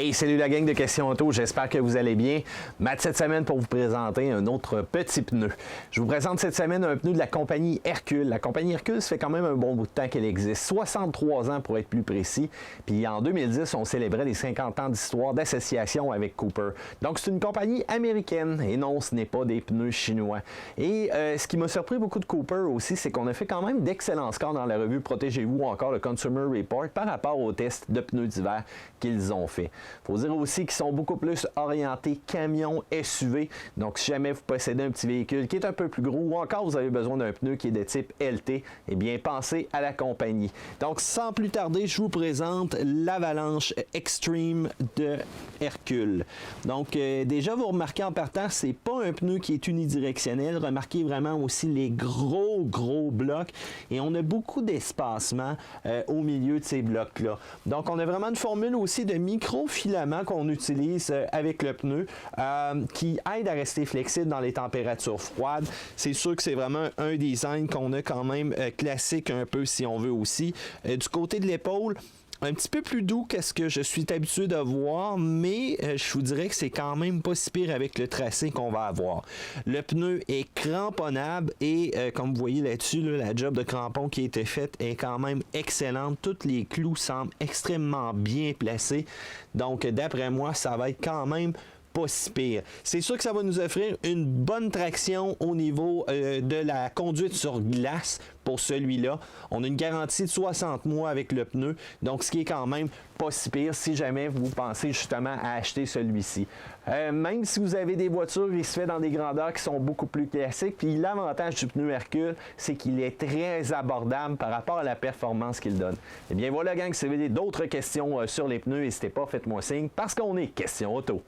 Hey, salut la gang de Questions Auto, j'espère que vous allez bien. Matt cette semaine pour vous présenter un autre petit pneu. Je vous présente cette semaine un pneu de la compagnie Hercule. La compagnie Hercule, ça fait quand même un bon bout de temps qu'elle existe, 63 ans pour être plus précis. Puis en 2010, on célébrait les 50 ans d'histoire d'association avec Cooper. Donc c'est une compagnie américaine et non, ce n'est pas des pneus chinois. Et ce qui m'a surpris beaucoup de Cooper aussi, c'est qu'on a fait quand même d'excellents scores dans la revue Protégez-vous ou encore le Consumer Report par rapport aux tests de pneus d'hiver qu'ils ont fait. Il faut dire aussi qu'ils sont beaucoup plus orientés camion SUV. Donc, si jamais vous possédez un petit véhicule qui est un peu plus gros ou encore vous avez besoin d'un pneu qui est de type LT, eh bien, pensez à la compagnie. Donc, sans plus tarder, je vous présente l'Avalanche Extreme de Hercule. Donc, déjà, vous remarquez en partant, c'est pas un pneu qui est unidirectionnel. Remarquez vraiment aussi les gros blocs et on a beaucoup d'espacement au milieu de ces blocs-là. Donc, on a vraiment une formule aussi de microfilaments qu'on utilise avec le pneu qui aide à rester flexible dans les températures froides. C'est sûr que c'est vraiment un design qu'on a quand même classique un peu si on veut aussi. Du côté de l'épaule, un petit peu plus doux que ce que je suis habitué de voir, mais je vous dirais que c'est quand même pas si pire avec le tracé qu'on va avoir. Le pneu est cramponnable et comme vous voyez là-dessus, la job de crampon qui a été faite est quand même excellente. Tous les clous semblent extrêmement bien placés. Donc d'après moi, ça va être quand même pas si pire. C'est sûr que ça va nous offrir une bonne traction au niveau de la conduite sur glace pour celui-là. On a une garantie de 60 mois avec le pneu, donc ce qui est quand même pas si pire si jamais vous pensez justement à acheter celui-ci. Même si vous avez des voitures, il se fait dans des grandeurs qui sont beaucoup plus classiques, puis l'avantage du pneu Hercule, c'est qu'il est très abordable par rapport à la performance qu'il donne. Et bien voilà gang, si vous avez d'autres questions sur les pneus, n'hésitez pas, faites-moi signe, parce qu'on est Questions Auto.